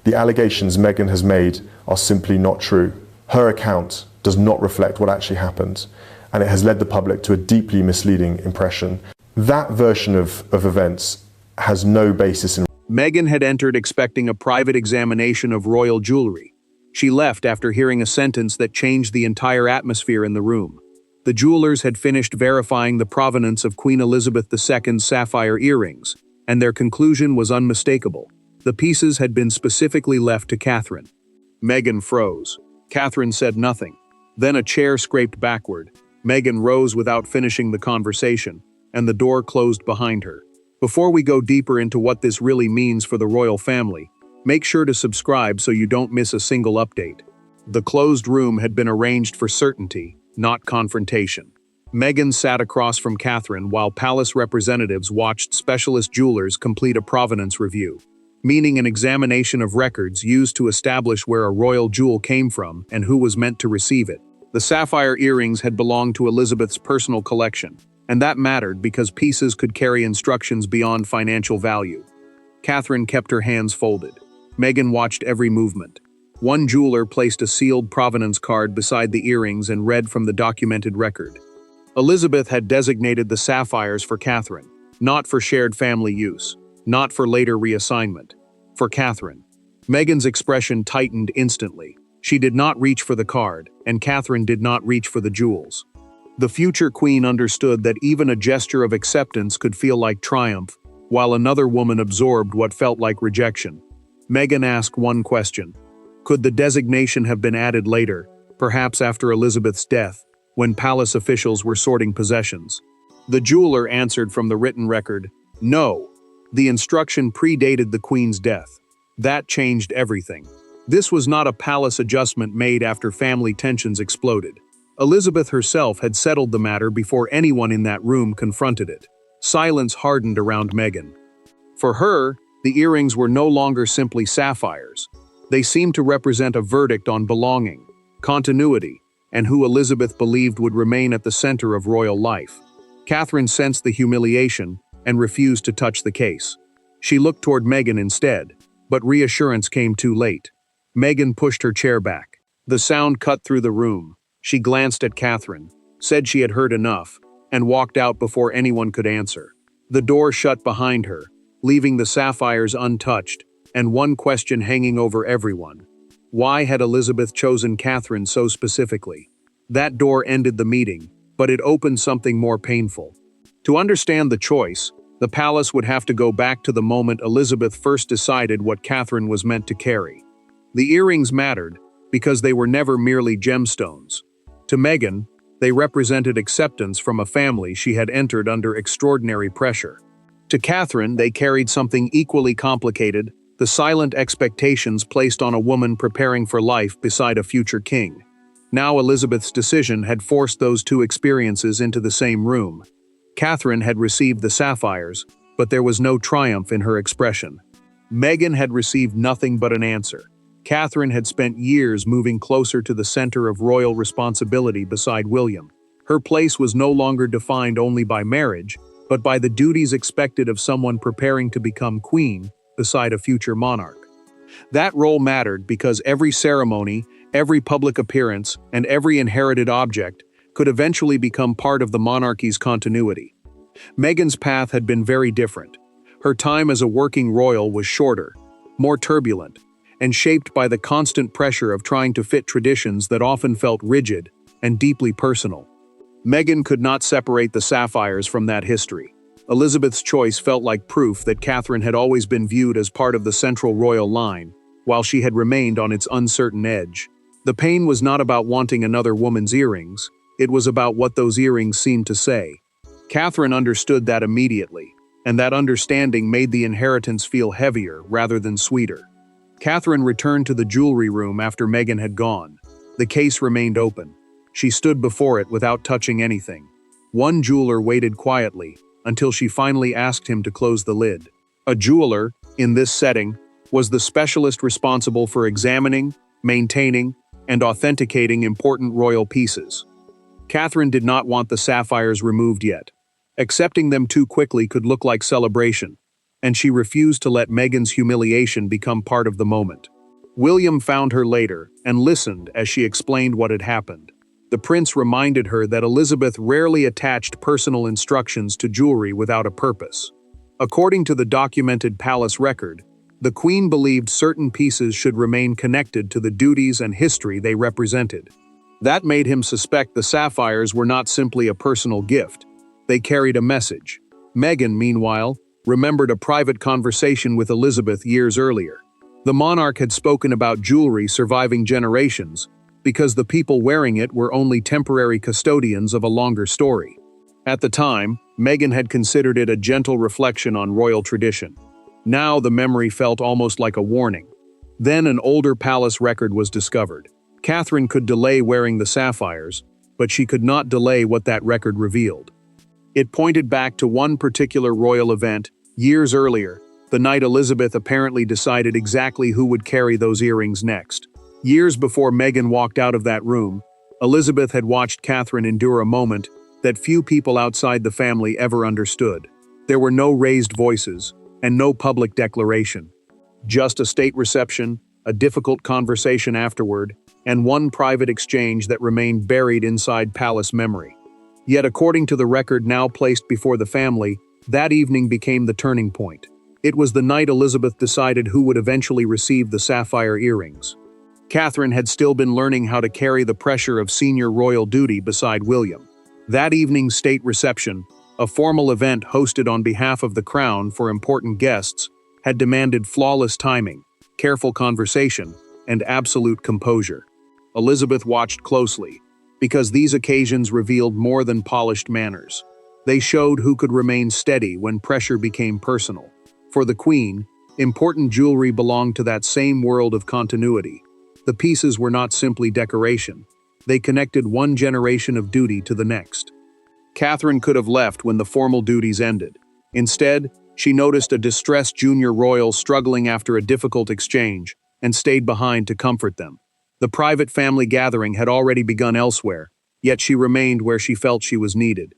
The allegations Meghan has made are simply not true. Her account does not reflect what actually happened, and it has led the public to a deeply misleading impression. That version of events has no basis in. Meghan had entered expecting a private examination of royal jewelry. She left after hearing a sentence that changed the entire atmosphere in the room. The jewelers had finished verifying the provenance of Queen Elizabeth II's sapphire earrings, and their conclusion was unmistakable. The pieces had been specifically left to Catherine. Meghan froze. Catherine said nothing. Then a chair scraped backward. Meghan rose without finishing the conversation, and the door closed behind her. Before we go deeper into what this really means for the royal family, make sure to subscribe so you don't miss a single update. The closed room had been arranged for certainty, not confrontation. Meghan sat across from Catherine while palace representatives watched specialist jewelers complete a provenance review, meaning an examination of records used to establish where a royal jewel came from and who was meant to receive it. The sapphire earrings had belonged to Elizabeth's personal collection, and that mattered because pieces could carry instructions beyond financial value. Catherine kept her hands folded. Meghan watched every movement. One jeweler placed a sealed provenance card beside the earrings and read from the documented record. Elizabeth had designated the sapphires for Catherine, not for shared family use, not for later reassignment. For Catherine. Meghan's expression tightened instantly. She did not reach for the card, and Catherine did not reach for the jewels. The future queen understood that even a gesture of acceptance could feel like triumph, while another woman absorbed what felt like rejection. Meghan asked one question. Could the designation have been added later, perhaps after Elizabeth's death, when palace officials were sorting possessions? The jeweler answered from the written record, no. The instruction predated the queen's death. That changed everything. This was not a palace adjustment made after family tensions exploded. Elizabeth herself had settled the matter before anyone in that room confronted it. Silence hardened around Meghan. For her, the earrings were no longer simply sapphires. They seemed to represent a verdict on belonging, continuity, and who Elizabeth believed would remain at the center of royal life. Catherine sensed the humiliation and refused to touch the case. She looked toward Meghan instead, but reassurance came too late. Meghan pushed her chair back. The sound cut through the room. She glanced at Catherine, said she had heard enough, and walked out before anyone could answer. The door shut behind her, leaving the sapphires untouched, and one question hanging over everyone. Why had Elizabeth chosen Catherine so specifically? That door ended the meeting, but it opened something more painful. To understand the choice, the palace would have to go back to the moment Elizabeth first decided what Catherine was meant to carry. The earrings mattered because they were never merely gemstones. To Meghan, they represented acceptance from a family she had entered under extraordinary pressure. To Catherine, they carried something equally complicated, the silent expectations placed on a woman preparing for life beside a future king. Now Elizabeth's decision had forced those two experiences into the same room. Catherine had received the sapphires, but there was no triumph in her expression. Meghan had received nothing but an answer. Catherine had spent years moving closer to the center of royal responsibility beside William. Her place was no longer defined only by marriage, but by the duties expected of someone preparing to become queen beside a future monarch. That role mattered because every ceremony, every public appearance, and every inherited object could eventually become part of the monarchy's continuity. Meghan's path had been very different. Her time as a working royal was shorter, more turbulent, and shaped by the constant pressure of trying to fit traditions that often felt rigid and deeply personal. Meghan could not separate the sapphires from that history. Elizabeth's choice felt like proof that Catherine had always been viewed as part of the central royal line, while she had remained on its uncertain edge. The pain was not about wanting another woman's earrings, it was about what those earrings seemed to say. Catherine understood that immediately, and that understanding made the inheritance feel heavier rather than sweeter. Catherine returned to the jewelry room after Meghan had gone. The case remained open. She stood before it without touching anything. One jeweler waited quietly until she finally asked him to close the lid. A jeweler, in this setting, was the specialist responsible for examining, maintaining, and authenticating important royal pieces. Catherine did not want the sapphires removed yet. Accepting them too quickly could look like celebration, and she refused to let Meghan's humiliation become part of the moment. William found her later and listened as she explained what had happened. The prince reminded her that Elizabeth rarely attached personal instructions to jewelry without a purpose. According to the documented palace record, the queen believed certain pieces should remain connected to the duties and history they represented. That made him suspect the sapphires were not simply a personal gift. They carried a message. Meghan, meanwhile, remembered a private conversation with Elizabeth years earlier. The monarch had spoken about jewelry surviving generations because the people wearing it were only temporary custodians of a longer story. At the time, Meghan had considered it a gentle reflection on royal tradition. Now the memory felt almost like a warning. Then an older palace record was discovered. Catherine could delay wearing the sapphires, but she could not delay what that record revealed. It pointed back to one particular royal event, years earlier, the night Elizabeth apparently decided exactly who would carry those earrings next. Years before Meghan walked out of that room, Elizabeth had watched Catherine endure a moment that few people outside the family ever understood. There were no raised voices, and no public declaration. Just a state reception, a difficult conversation afterward, and one private exchange that remained buried inside palace memory. Yet according to the record now placed before the family, that evening became the turning point. It was the night Elizabeth decided who would eventually receive the sapphire earrings. Catherine had still been learning how to carry the pressure of senior royal duty beside William. That evening's state reception, a formal event hosted on behalf of the crown for important guests, had demanded flawless timing, careful conversation, and absolute composure. Elizabeth watched closely, because these occasions revealed more than polished manners. They showed who could remain steady when pressure became personal. For the Queen, important jewelry belonged to that same world of continuity. The pieces were not simply decoration. They connected one generation of duty to the next. Catherine could have left when the formal duties ended. Instead, she noticed a distressed junior royal struggling after a difficult exchange and stayed behind to comfort them. The private family gathering had already begun elsewhere, yet she remained where she felt she was needed.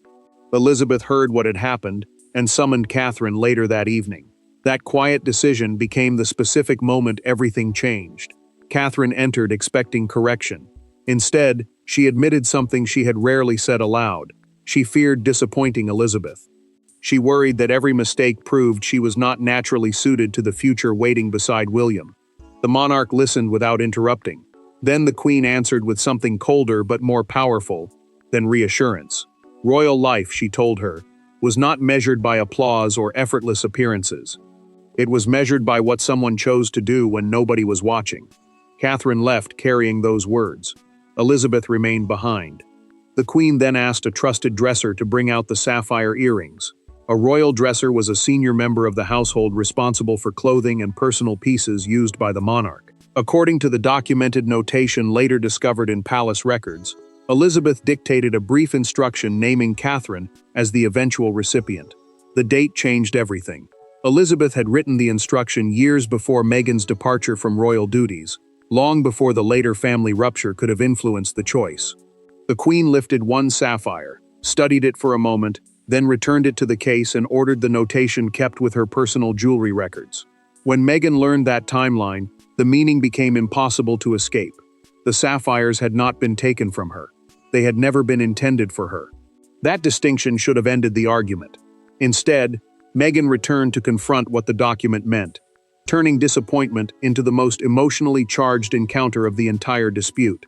Elizabeth heard what had happened and summoned Catherine later that evening. That quiet decision became the specific moment everything changed. Catherine entered expecting correction. Instead, she admitted something she had rarely said aloud. She feared disappointing Elizabeth. She worried that every mistake proved she was not naturally suited to the future waiting beside William. The monarch listened without interrupting. Then the Queen answered with something colder but more powerful than reassurance. Royal life, she told her, was not measured by applause or effortless appearances. It was measured by what someone chose to do when nobody was watching. Catherine left carrying those words. Elizabeth remained behind. The Queen then asked a trusted dresser to bring out the sapphire earrings. A royal dresser was a senior member of the household responsible for clothing and personal pieces used by the monarch. According to the documented notation later discovered in palace records, Elizabeth dictated a brief instruction naming Catherine as the eventual recipient. The date changed everything. Elizabeth had written the instruction years before Meghan's departure from royal duties, long before the later family rupture could have influenced the choice. The Queen lifted one sapphire, studied it for a moment, then returned it to the case and ordered the notation kept with her personal jewelry records. When Meghan learned that timeline, the meaning became impossible to escape. The sapphires had not been taken from her. They had never been intended for her. That distinction should have ended the argument. Instead, Meghan returned to confront what the document meant, turning disappointment into the most emotionally charged encounter of the entire dispute.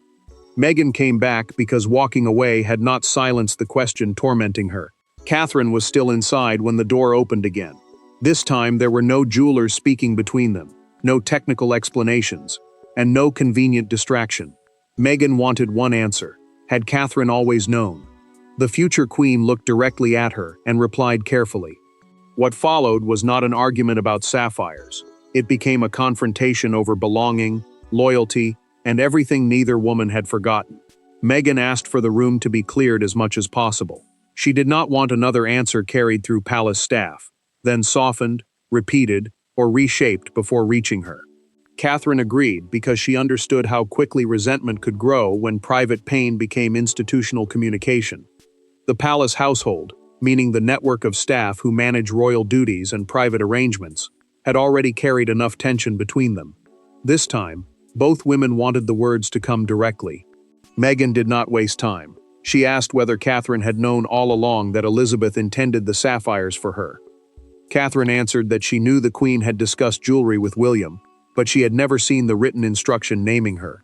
Meghan came back because walking away had not silenced the question tormenting her. Catherine was still inside when the door opened again. This time there were no jewelers speaking between them, no technical explanations, and no convenient distraction. Meghan wanted one answer. Had Catherine always known? The future queen looked directly at her and replied carefully. What followed was not an argument about sapphires. It became a confrontation over belonging, loyalty, and everything neither woman had forgotten. Meghan asked for the room to be cleared as much as possible. She did not want another answer carried through palace staff, then softened, repeated, or reshaped before reaching her. Catherine agreed because she understood how quickly resentment could grow when private pain became institutional communication. The palace household, meaning the network of staff who manage royal duties and private arrangements, had already carried enough tension between them. This time, Both women wanted the words to come directly. Meghan did not waste time. She asked whether Catherine had known all along that Elizabeth intended the sapphires for her. Catherine answered that she knew the Queen had discussed jewelry with William, but she had never seen the written instruction naming her.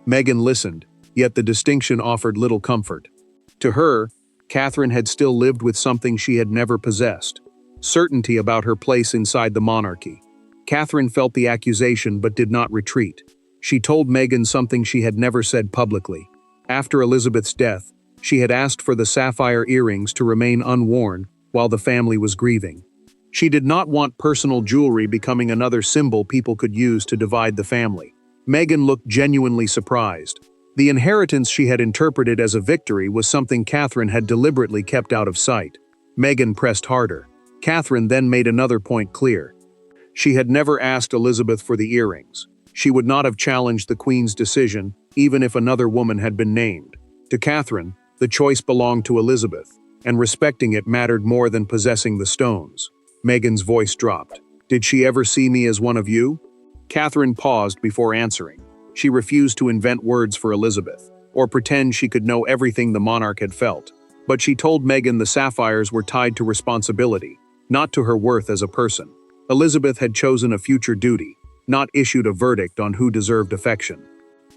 Meghan listened, yet the distinction offered little comfort. To her, Catherine had still lived with something she had never possessed: certainty about her place inside the monarchy. Catherine felt the accusation but did not retreat. She told Meghan something she had never said publicly. After Elizabeth's death, she had asked for the sapphire earrings to remain unworn while the family was grieving. She did not want personal jewelry becoming another symbol people could use to divide the family. Meghan looked genuinely surprised. The inheritance she had interpreted as a victory was something Catherine had deliberately kept out of sight. Meghan pressed harder. Catherine then made another point clear. She had never asked Elizabeth for the earrings. She would not have challenged the Queen's decision, even if another woman had been named. To Catherine, the choice belonged to Elizabeth, and respecting it mattered more than possessing the stones. Meghan's voice dropped. "Did she ever see me as one of you?" Catherine paused before answering. She refused to invent words for Elizabeth, or pretend she could know everything the monarch had felt. But she told Meghan the sapphires were tied to responsibility, not to her worth as a person. Elizabeth had chosen a future duty, not issued a verdict on who deserved affection.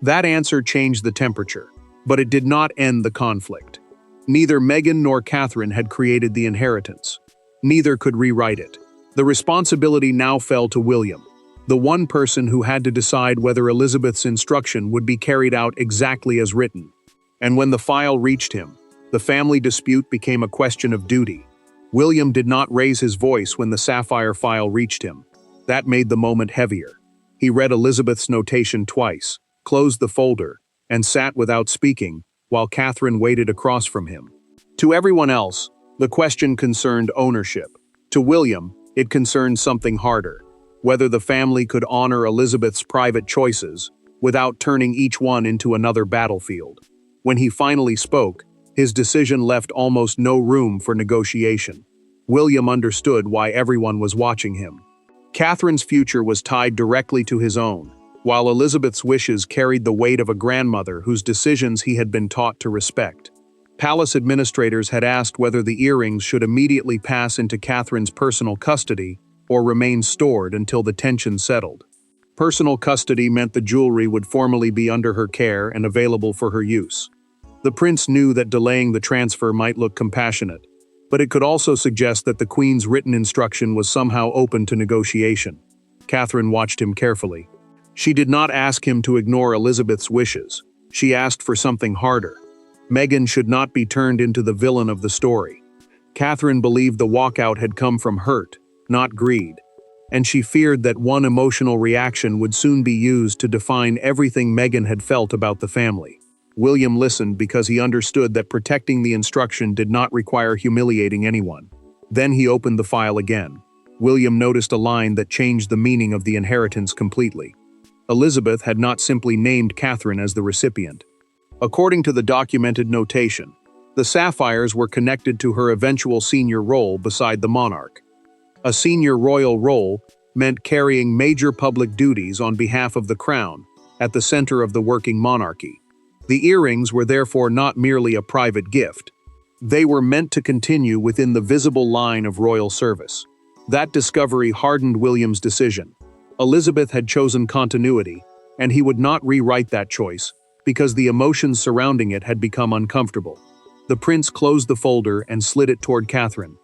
That answer changed the temperature, but it did not end the conflict. Neither Meghan nor Catherine had created the inheritance. Neither could rewrite it. The responsibility now fell to William, the one person who had to decide whether Elizabeth's instruction would be carried out exactly as written. And when the file reached him, the family dispute became a question of duty. William did not raise his voice when the sapphire file reached him. That made the moment heavier. He read Elizabeth's notation twice, closed the folder, and sat without speaking, while Catherine waited across from him. To everyone else, the question concerned ownership. To William, it concerned something harder: whether the family could honor Elizabeth's private choices without turning each one into another battlefield. When he finally spoke, his decision left almost no room for negotiation. William understood why everyone was watching him. Catherine's future was tied directly to his own, while Elizabeth's wishes carried the weight of a grandmother whose decisions he had been taught to respect. Palace administrators had asked whether the earrings should immediately pass into Catherine's personal custody or remain stored until the tension settled. Personal custody meant the jewelry would formally be under her care and available for her use. The prince knew that delaying the transfer might look compassionate, but it could also suggest that the Queen's written instruction was somehow open to negotiation. Catherine watched him carefully. She did not ask him to ignore Elizabeth's wishes. She asked for something harder. Meghan should not be turned into the villain of the story. Catherine believed the walkout had come from hurt, not greed, and she feared that one emotional reaction would soon be used to define everything Meghan had felt about the family. William listened because he understood that protecting the instruction did not require humiliating anyone. Then he opened the file again. William noticed a line that changed the meaning of the inheritance completely. Elizabeth had not simply named Catherine as the recipient. According to the documented notation, the sapphires were connected to her eventual senior role beside the monarch. A senior royal role meant carrying major public duties on behalf of the crown, at the center of the working monarchy. The earrings were therefore not merely a private gift. They were meant to continue within the visible line of royal service. That discovery hardened William's decision. Elizabeth had chosen continuity, and he would not rewrite that choice, because the emotions surrounding it had become uncomfortable. The prince closed the folder and slid it toward Catherine.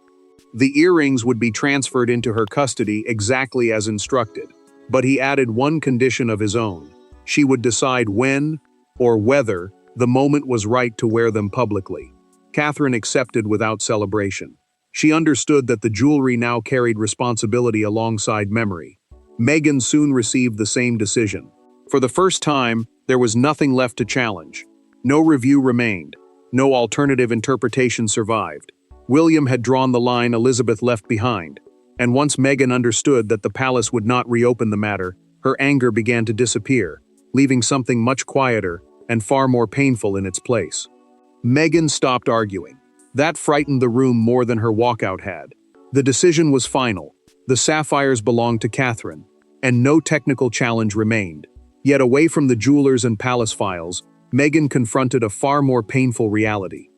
The earrings would be transferred into her custody exactly as instructed, but he added one condition of his own. She would decide when, or whether, the moment was right to wear them publicly. Catherine accepted without celebration. She understood that the jewelry now carried responsibility alongside memory. Meghan soon received the same decision. For the first time, there was nothing left to challenge. No review remained. No alternative interpretation survived. William had drawn the line Elizabeth left behind, and once Meghan understood that the palace would not reopen the matter, her anger began to disappear, leaving something much quieter and far more painful in its place. Meghan stopped arguing. That frightened the room more than her walkout had. The decision was final. The sapphires belonged to Catherine, and no technical challenge remained. Yet away from the jewelers and palace files, Meghan confronted a far more painful reality.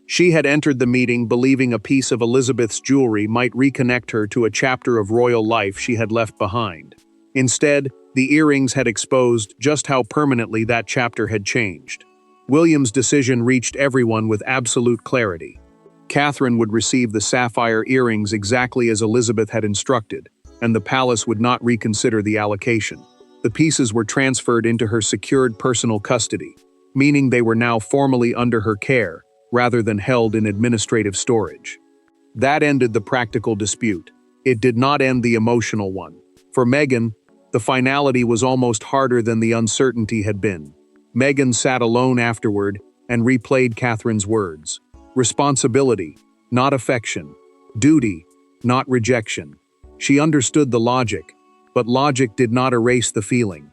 She had entered the meeting believing a piece of Elizabeth's jewelry might reconnect her to a chapter of royal life she had left behind. Instead, the earrings had exposed just how permanently that chapter had changed. William's decision reached everyone with absolute clarity. Catherine would receive the sapphire earrings exactly as Elizabeth had instructed, and the palace would not reconsider the allocation. The pieces were transferred into her secured personal custody, meaning they were now formally under her care, rather than held in administrative storage. That ended the practical dispute. It did not end the emotional one. For Meghan, the finality was almost harder than the uncertainty had been. Meghan sat alone afterward and replayed Catherine's words. Responsibility, not affection. Duty, not rejection. She understood the logic, but logic did not erase the feeling.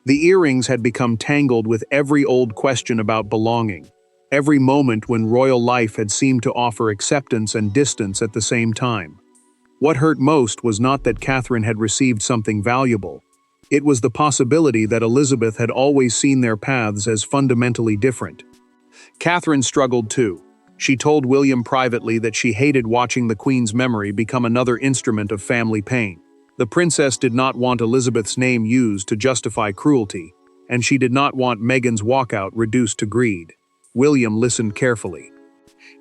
The earrings had become tangled with every old question about belonging, every moment when royal life had seemed to offer acceptance and distance at the same time. What hurt most was not that Catherine had received something valuable. It was the possibility that Elizabeth had always seen their paths as fundamentally different. Catherine struggled too. She told William privately that she hated watching the Queen's memory become another instrument of family pain. The princess did not want Elizabeth's name used to justify cruelty, and she did not want Meghan's walkout reduced to greed. William listened carefully.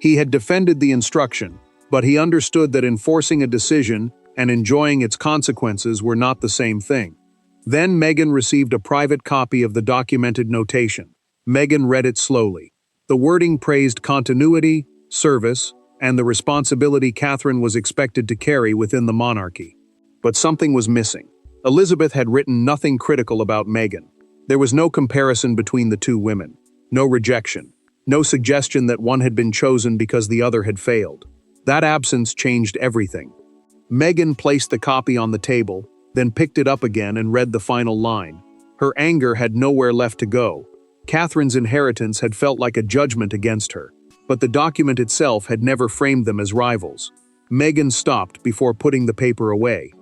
He had defended the instruction, but he understood that enforcing a decision and enjoying its consequences were not the same thing. Then Meghan received a private copy of the documented notation. Meghan read it slowly. The wording praised continuity, service, and the responsibility Catherine was expected to carry within the monarchy. But something was missing. Elizabeth had written nothing critical about Meghan. There was no comparison between the two women, no rejection, no suggestion that one had been chosen because the other had failed. That absence changed everything. Meghan placed the copy on the table, then picked it up again and read the final line. Her anger had nowhere left to go. Catherine's inheritance had felt like a judgment against her, but the document itself had never framed them as rivals. Meghan stopped before putting the paper away.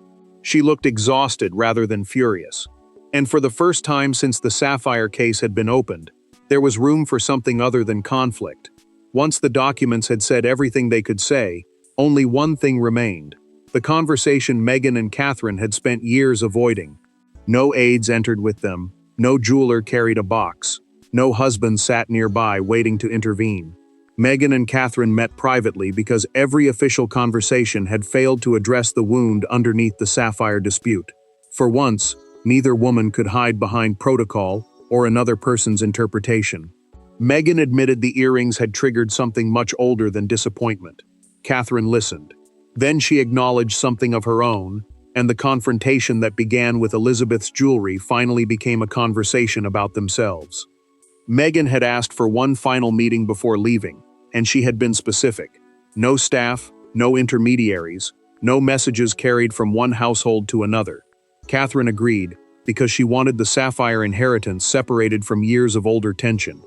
She looked exhausted rather than furious. And for the first time since the Sapphire case had been opened, there was room for something other than conflict. Once the documents had said everything they could say, only one thing remained. The conversation Meghan and Catherine had spent years avoiding. No aides entered with them, no jeweler carried a box, no husband sat nearby waiting to intervene. Meghan and Catherine met privately because every official conversation had failed to address the wound underneath the Sapphire dispute. For once, neither woman could hide behind protocol or another person's interpretation. Meghan admitted the earrings had triggered something much older than disappointment. Catherine listened. Then she acknowledged something of her own, and the confrontation that began with Elizabeth's jewelry finally became a conversation about themselves. Meghan had asked for one final meeting before leaving, and she had been specific. No staff, no intermediaries, no messages carried from one household to another. Catherine agreed, because she wanted the Sapphire inheritance separated from years of older tension.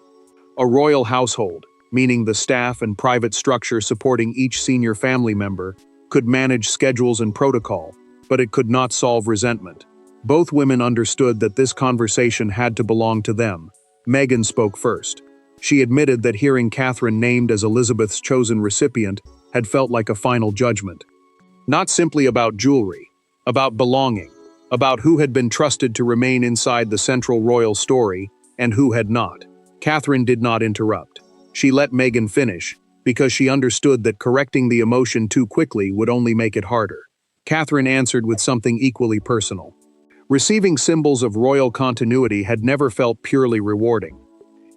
A royal household, meaning the staff and private structure supporting each senior family member, could manage schedules and protocol, but it could not solve resentment. Both women understood that this conversation had to belong to them. Meghan spoke first. She admitted that hearing Catherine named as Elizabeth's chosen recipient had felt like a final judgment. Not simply about jewelry, about belonging, about who had been trusted to remain inside the central royal story and who had not. Catherine did not interrupt. She let Meghan finish, because she understood that correcting the emotion too quickly would only make it harder. Catherine answered with something equally personal. Receiving symbols of royal continuity had never felt purely rewarding.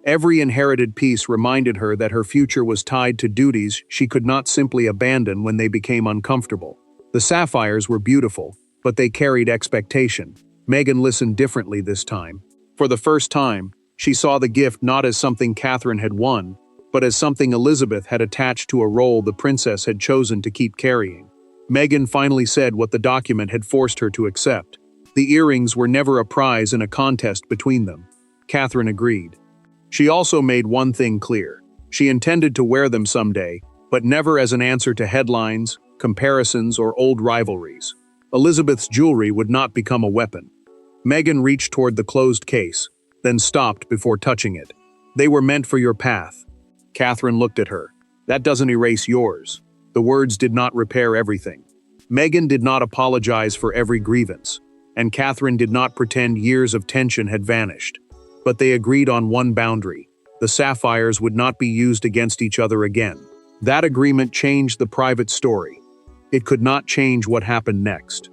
Every inherited piece reminded her that her future was tied to duties she could not simply abandon when they became uncomfortable. The sapphires were beautiful, but they carried expectation. Meghan listened differently this time. For the first time, she saw the gift not as something Catherine had won, but as something Elizabeth had attached to a role the princess had chosen to keep carrying. Meghan finally said what the document had forced her to accept. The earrings were never a prize in a contest between them. Catherine agreed. She also made one thing clear. She intended to wear them someday, but never as an answer to headlines, comparisons, or old rivalries. Elizabeth's jewelry would not become a weapon. Meghan reached toward the closed case, then stopped before touching it. "They were meant for your path." Catherine looked at her. "That doesn't erase yours." The words did not repair everything. Meghan did not apologize for every grievance, and Catherine did not pretend years of tension had vanished. But they agreed on one boundary: the sapphires would not be used against each other again. That agreement changed the private story. It could not change what happened next.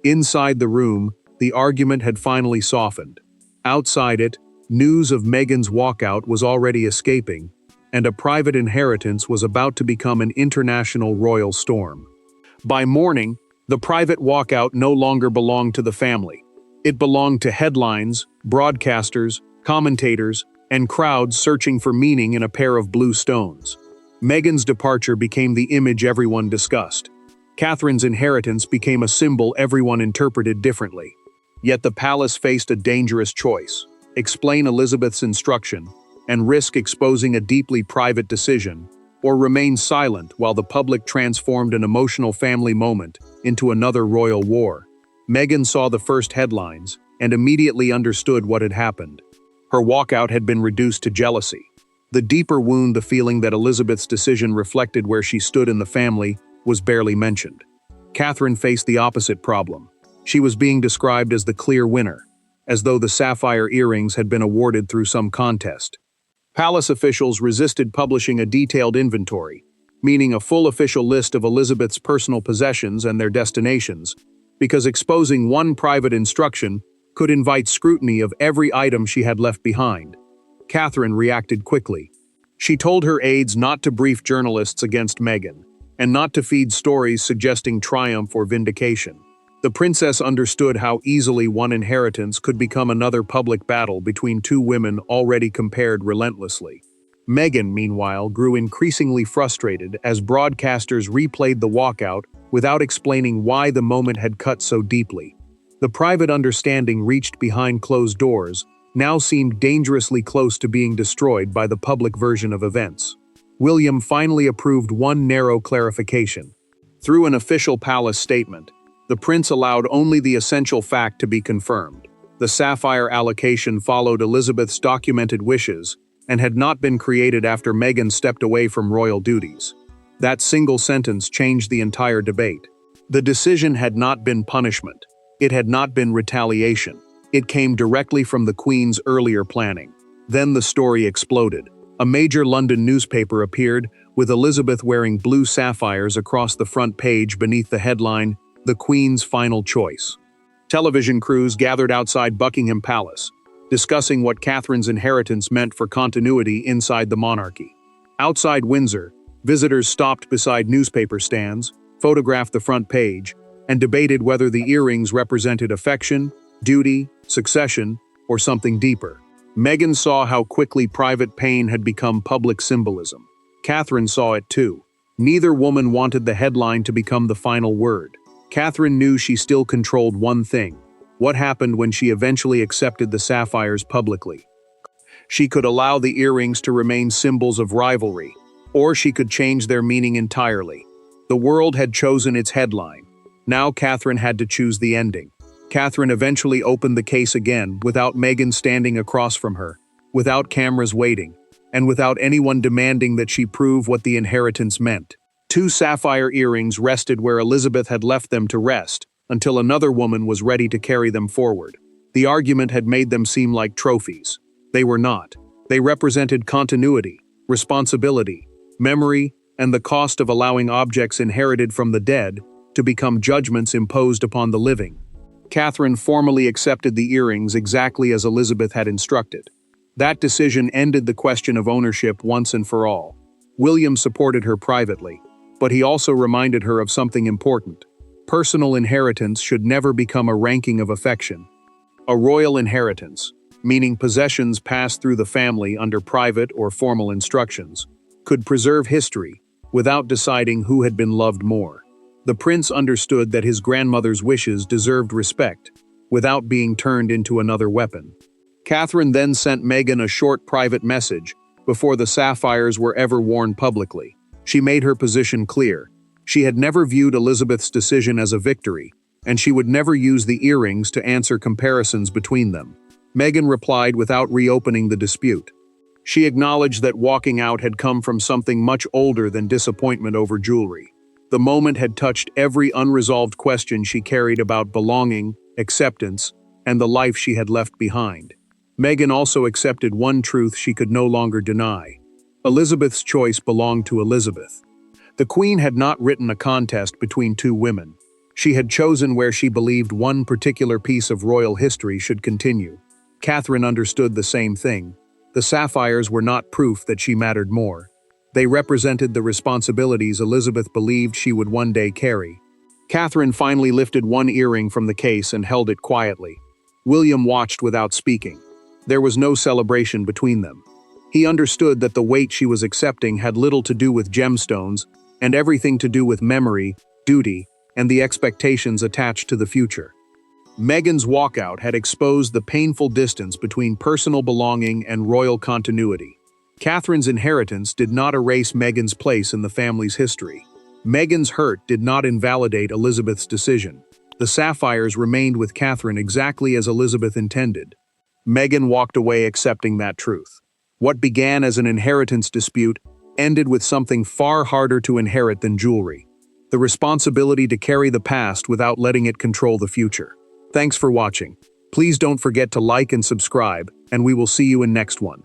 Inside the room, the argument had finally softened. Outside it, news of Meghan's walkout was already escaping, and a private inheritance was about to become an international royal storm. By morning, the private walkout no longer belonged to the family. It belonged to headlines, broadcasters, commentators, and crowds searching for meaning in a pair of blue stones. Meghan's departure became the image everyone discussed. Catherine's inheritance became a symbol everyone interpreted differently. Yet the palace faced a dangerous choice: explain Elizabeth's instruction and risk exposing a deeply private decision, or remain silent while the public transformed an emotional family moment into another royal war. Meghan saw the first headlines and immediately understood what had happened. Her walkout had been reduced to jealousy. The deeper wound, the feeling that Elizabeth's decision reflected where she stood in the family, was barely mentioned. Catherine faced the opposite problem. She was being described as the clear winner, as though the sapphire earrings had been awarded through some contest. Palace officials resisted publishing a detailed inventory, meaning a full official list of Elizabeth's personal possessions and their destinations, because exposing one private instruction could invite scrutiny of every item she had left behind. Catherine reacted quickly. She told her aides not to brief journalists against Meghan, and not to feed stories suggesting triumph or vindication. The princess understood how easily one inheritance could become another public battle between two women already compared relentlessly. Meghan, meanwhile, grew increasingly frustrated as broadcasters replayed the walkout without explaining why the moment had cut so deeply. The private understanding reached behind closed doors now seemed dangerously close to being destroyed by the public version of events. William finally approved one narrow clarification. Through an official palace statement, the prince allowed only the essential fact to be confirmed. The sapphire allocation followed Elizabeth's documented wishes and had not been created after Meghan stepped away from royal duties. That single sentence changed the entire debate. The decision had not been punishment. It had not been retaliation. It came directly from the Queen's earlier planning. Then the story exploded. A major London newspaper appeared, with Elizabeth wearing blue sapphires across the front page beneath the headline, "The Queen's Final Choice." Television crews gathered outside Buckingham Palace, discussing what Catherine's inheritance meant for continuity inside the monarchy. Outside Windsor, visitors stopped beside newspaper stands, photographed the front page, and debated whether the earrings represented affection, duty, succession, or something deeper. Meghan saw how quickly private pain had become public symbolism. Catherine saw it too. Neither woman wanted the headline to become the final word. Catherine knew she still controlled one thing: what happened when she eventually accepted the sapphires publicly. She could allow the earrings to remain symbols of rivalry, or she could change their meaning entirely. The world had chosen its headline. Now Catherine had to choose the ending. Catherine eventually opened the case again, without Meghan standing across from her, without cameras waiting, and without anyone demanding that she prove what the inheritance meant. 2 sapphire earrings rested where Elizabeth had left them to rest, until another woman was ready to carry them forward. The argument had made them seem like trophies. They were not. They represented continuity, responsibility, memory, and the cost of allowing objects inherited from the dead to become judgments imposed upon the living. Catherine formally accepted the earrings exactly as Elizabeth had instructed. That decision ended the question of ownership once and for all. William supported her privately, but he also reminded her of something important. Personal inheritance should never become a ranking of affection. A royal inheritance, meaning possessions passed through the family under private or formal instructions, could preserve history without deciding who had been loved more. The prince understood that his grandmother's wishes deserved respect, without being turned into another weapon. Catherine then sent Meghan a short private message before the sapphires were ever worn publicly. She made her position clear. She had never viewed Elizabeth's decision as a victory, and she would never use the earrings to answer comparisons between them. Meghan replied without reopening the dispute. She acknowledged that walking out had come from something much older than disappointment over jewelry. The moment had touched every unresolved question she carried about belonging, acceptance, and the life she had left behind. Meghan also accepted one truth she could no longer deny. Elizabeth's choice belonged to Elizabeth. The Queen had not written a contest between two women. She had chosen where she believed one particular piece of royal history should continue. Catherine understood the same thing. The sapphires were not proof that she mattered more. They represented the responsibilities Elizabeth believed she would one day carry. Catherine finally lifted one earring from the case and held it quietly. William watched without speaking. There was no celebration between them. He understood that the weight she was accepting had little to do with gemstones and everything to do with memory, duty, and the expectations attached to the future. Meghan's walkout had exposed the painful distance between personal belonging and royal continuity. Catherine's inheritance did not erase Meghan's place in the family's history. Meghan's hurt did not invalidate Elizabeth's decision. The sapphires remained with Catherine exactly as Elizabeth intended. Meghan walked away accepting that truth. What began as an inheritance dispute ended with something far harder to inherit than jewelry: the responsibility to carry the past without letting it control the future. Thanks for watching. Please don't forget to like and subscribe, and we will see you in next one.